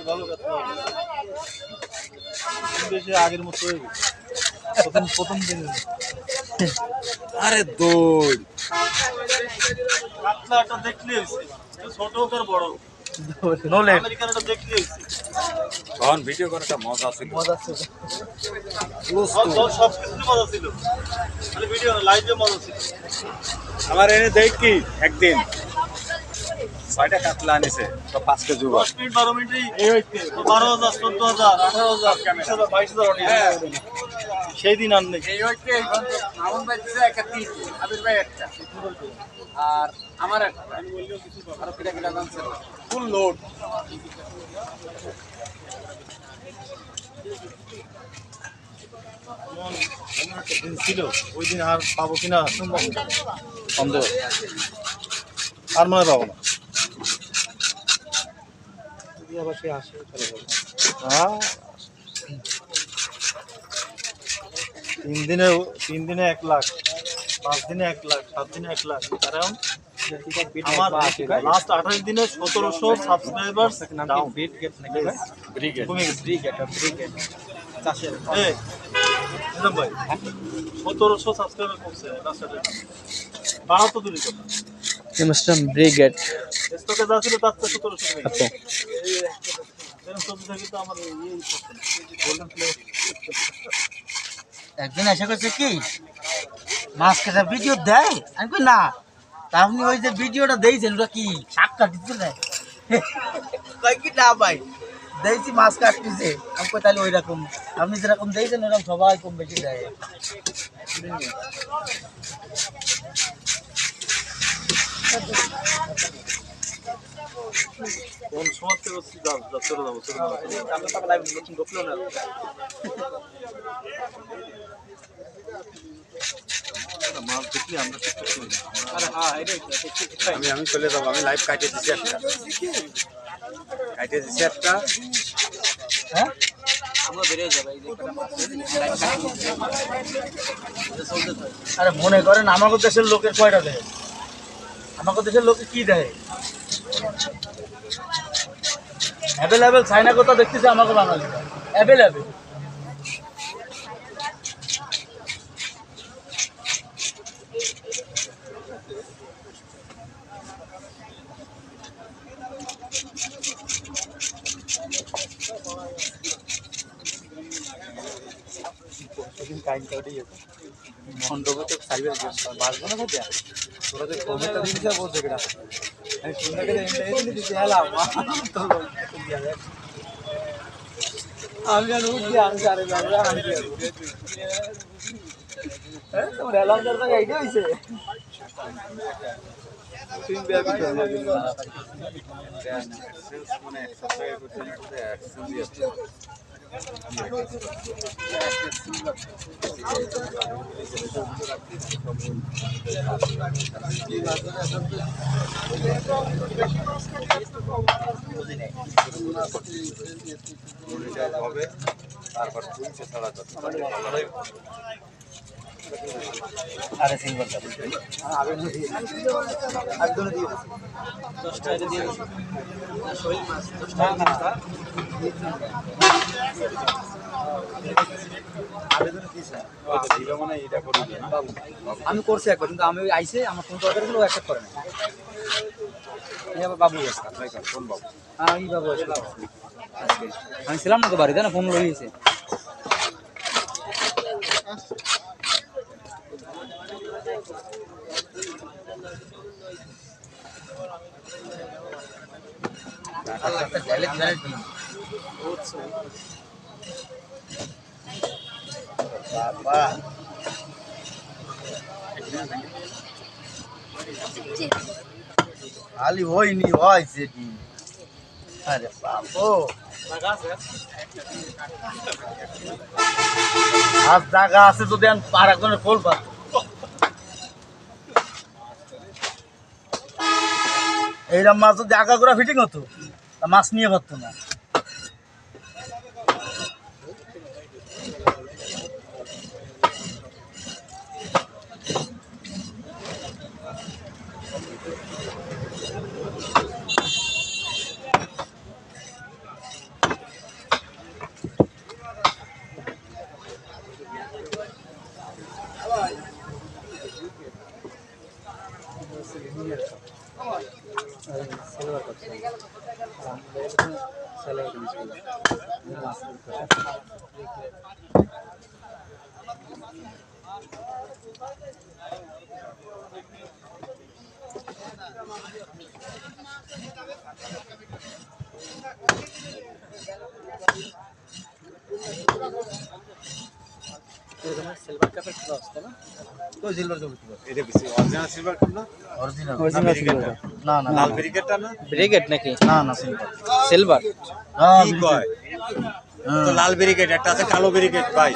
ভালো কথা বেশি আগের মতো হয়ে গেছে প্রথম দিন আরে দৌড় কাতলাটা দেখলে হয়েছে ছোট হোক আর বড় নোলে আমেরিকানটা দেখলে হয়েছে তখন ভিডিও করাটা মজা ছিল সব কিছু মজা ছিল মানে ভিডিও লাইভে মজা ছিল আমার এনে দেখি একদিন 6টা কাতলা আনিছে তো 5 কেজি 10 মিনিট 12 মিনিটই এই হইছে 12,000 14,000 18,000 22,000 সেই দিন আর নেই এই হচ্ছে মামুন ভাই দিছে একটা তিন আবির ভাই একটা আর আমার একটা আর কিটা কিটা দাম ছিল ফুল লোড দিন ছিল ওই দিন আর পাবো কিনা সন্দেহ আর মনে পাবো না আবার সে আসে চলে যাবে হ্যাঁ 3 দিনে 1 লাখ 5 দিনে 1 লাখ 7 দিনে 1 লাখ কারণ আমার লাস্ট 28 দিনে 1700 সাবস্ক্রাইবার ডাউন ব্রিগেড চাষের এই নিজাম ভাই 1700 সাবস্ক্রাইবার কমছে লাস্ট 28 বাড়া তো দূরের কথা মিস্টার ব্রিগেড স্টকে যা ছিল তার চেয়ে 1700 আচ্ছা এরকম সবজি থাকি তো আমার গোল্ডেন প্লে একদিন এসে করছে কি মাছ কাটা ভিডিও দেয় আমি কই না তা আপনি ওই যে ভিডিওটা দিয়েছেন ওটা কি শাক কাটতে না কই কি না ভাই দিয়েছি মাছ কাটতেছে আমি কই তাহলে ওই রকম আপনি যেরকম দিয়েছেন ওরকম সবাই কম বেশি দেয় কোন সময় থেকে চলে যাবো মাছ দেখলে আমরা আমি চলে যাবো আমি লাইভ কাটিয়ে দিছি একটা হ্যাঁ আমরা বেরিয়ে যাবো আরে মনে করেন আমাদের দেশের লোকের কয়টা দেয় আমাদের দেশের লোকে কি দেয় অ্যাভেলেবেল চাইনা কথা দেখতেছে আমাকে বাঙালি অ্যাভেলেবেল মন্ডপে সাইবার বাসবো না ভাবি তোরা যে কমেন্টটা দিয়েছে বলছে কিনা আমি শুনতে গেলে এমনি দিতে হেলাম আমি আর উঠছি আমি আরে যাবো আমি তোমার এলাম দরকার এইটা হয়েছে মানে সাবস্ক্রাইব করতে অ্যাকশন দিয়েছে হবে তারপর তুলছে ছাড়া আরে সিঙ্গল আবেদন দিয়ে 10 টাকা দিয়ে শৈল মাছ 10 টাকা আমি করছি একবার কিন্তু আমি আইসে আমার ফোন দরকার ছিল অ্যাকসেপ্ট করে না বাবু কোন বাবু আমি বাবু আমি ছিলাম না তো বাড়িতে না ফোন লইয়েছে খালি হয়নি হয় সেটি আরে বাবু আর জায়গা আছে যদি আমি পার একজনের ফোল পাত এইরকম মাছ যদি আগা করে ফিটিং হতো তা মাছ নিয়ে পারতো না সিলভার কাপের ক্রস তাই না? তো সিলভার কাপ বিক্রি করে। এটা বেশি অরিজিনাল সিলভার কাপ না? Original Original silver. না না লাল ব্রিকেটটা না? ব্রিগেড নাকি না না সিলভার সিলভার? হ্যাঁ কি কয়? তো লাল ব্রিকেট একটা আছে কালো ব্রিকেট ভাই।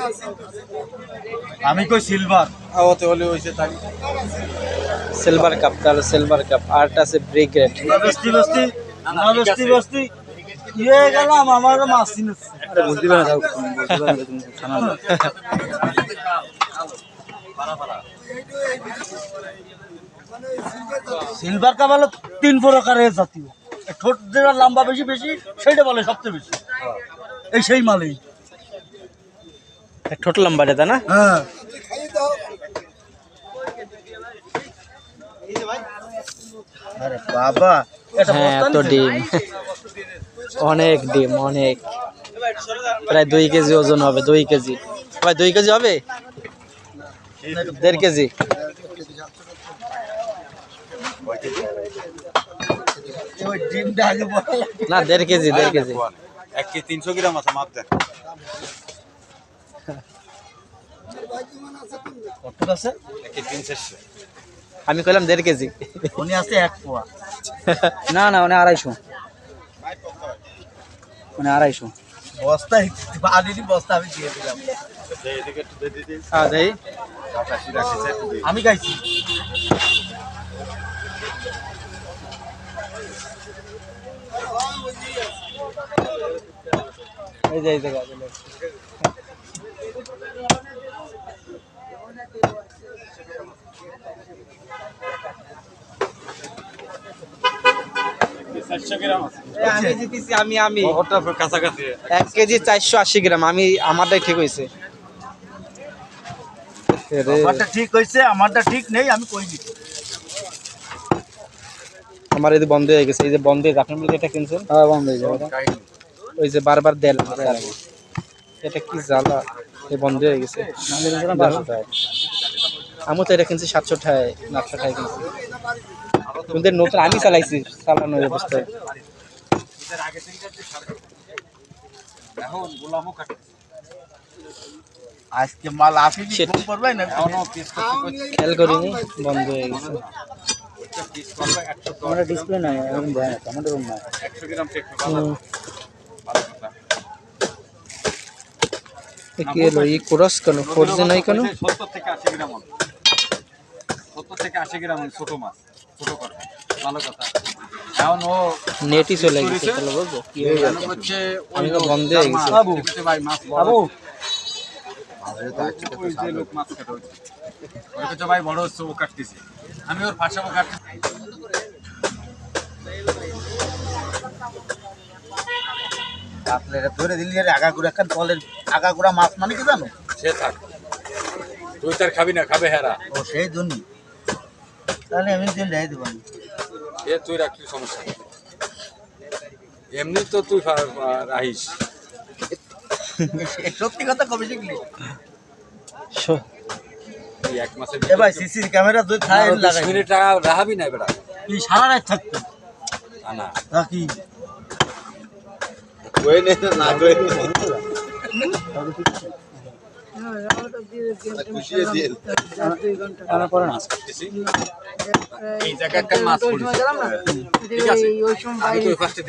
আমি কই সিলভার ওতে হলে হইছে তাই। সিলভার কাপ, তাহলে সিলভার কাপ। আরটা আছে ব্রিগেড। বস্তি বস্তি না বস্তি বস্তি ইয়ে গেলাম আমার মাছ চিনুস আরে বুঝতে পারে না, বুঝতে পারে না তুমি থানা না। সিলভার কাপ হলো 3 প্রকারের জাতীয় ঠোঁট যেটা লম্বা বেশি বেশি সেটা বলে সবচেয়ে বেশি এই সেই মালই ঠোঁট লম্বাটা তাই না? হ্যাঁ আরে বাবা এটা হ্যাঁ, বস্তা এত নিচে? ডিম, অনেক ডিম, অনেক। প্রায় 2 কেজি ওজন হবে। 2 কেজি ভাই, 2 কেজি হবে? 1.5 কেজি। ওই ডিমটা আগে বলা লাগে। না, 1.5 কেজি, 1.5 কেজি। 1 কেজি 300 গ্রাম আছে মাপ দেন। কত আছে 1 কেজি 300। আমি কইলাম 1.5 কেজি। উনি আছে 1 পোয়া না না মানে 250, মানে 250। বস্তা আদিনি বস্তা আমি দিয়ে দিলাম এদিকে একটু দিয়ে দিন। হ্যাঁ, দেই। রাখি একটু দিন। আমি খাইছি এই যে এই জায়গা দিলে। আমি জিতেছি, আমি ওটা কাছাকাছি। 1 কেজি 480 গ্রাম। আমি আমারটাই ঠিক হয়েছে। আমারটা ঠিক হইছে আমারটা ঠিক নেই আমি কই দিছি আমার এই যে বন্ধ হয়ে গেছে। এই যে বন্ধ হয়ে, আপনি বলে এটা কিনছেন? হ্যাঁ বন্ধ হয়ে যাবে। ওই যে বারবার দেন, এটা কি জ্বালা, এই বন্ধ হয়ে গেছে। আমি তো এটা কিনছি 700 টাকায়, 800 টাকায় কিনছি। কিন্তু নতুন আমি চালাইছি, চালানোর অবস্থায়। এখন গোলামও কাটে। আজকে মাল আসেনি Shit. ফোন করবে না এখনো পিস করতে খেয়াল করিনি, বন্ধ হয়ে গেছে। পিস করবে 110 আমরা ডিসপ্লে নাই, এরকম দেয় না, আমাদের রুম নাই। 100 গ্রাম টেকনো ভালো হুম। ভালো কথা। এ কি হলো, এই ক্রস কেন, 4G নাই কেন? 70 থেকে 80 গ্রাম হবে। 70 থেকে 80 গ্রাম হবে ছোট মাছ, ছোট করবে ভালো কথা। এখন ও নেটই চলে গেছে, তাহলে বলবো কি হয়ে কেন গেছে? হচ্ছে আমি তো বন্ধ হয়ে গেছে। বাবু ভাই মাছ বড়। বাবু ওই যে লোক মাছ কাটা হচ্ছে ওই তো ভাই বড় হচ্ছে ও কাটতেছে আমি ওর ফাঁসাবো কাটতেছি। আপনি এটা ধরে দিলি এর আগাগুড়া একটা তলের আগাগুড়া মাছ মানে কি জানো সে থাক তুই তার খাবি না খাবে হেরা ও সেই জন্যই তাহলে আমি দিন লাই দেবো আমি। এ তুই রাখলি সমস্যা নেই। এমনি তো তুই রাহিস সত্যি কথা কবে শিখলি শ- এই এক মাসের এ ভাই সিসির ক্যামেরা দুই থাই লাগাই মিনিট রাহাবি না বেটা কি সারা রাত থাকতো না তা কি আমার পরে না। এই জায়গাটা মাছ পড়েছে ঠিক আছে আমি তো ফার্স্টে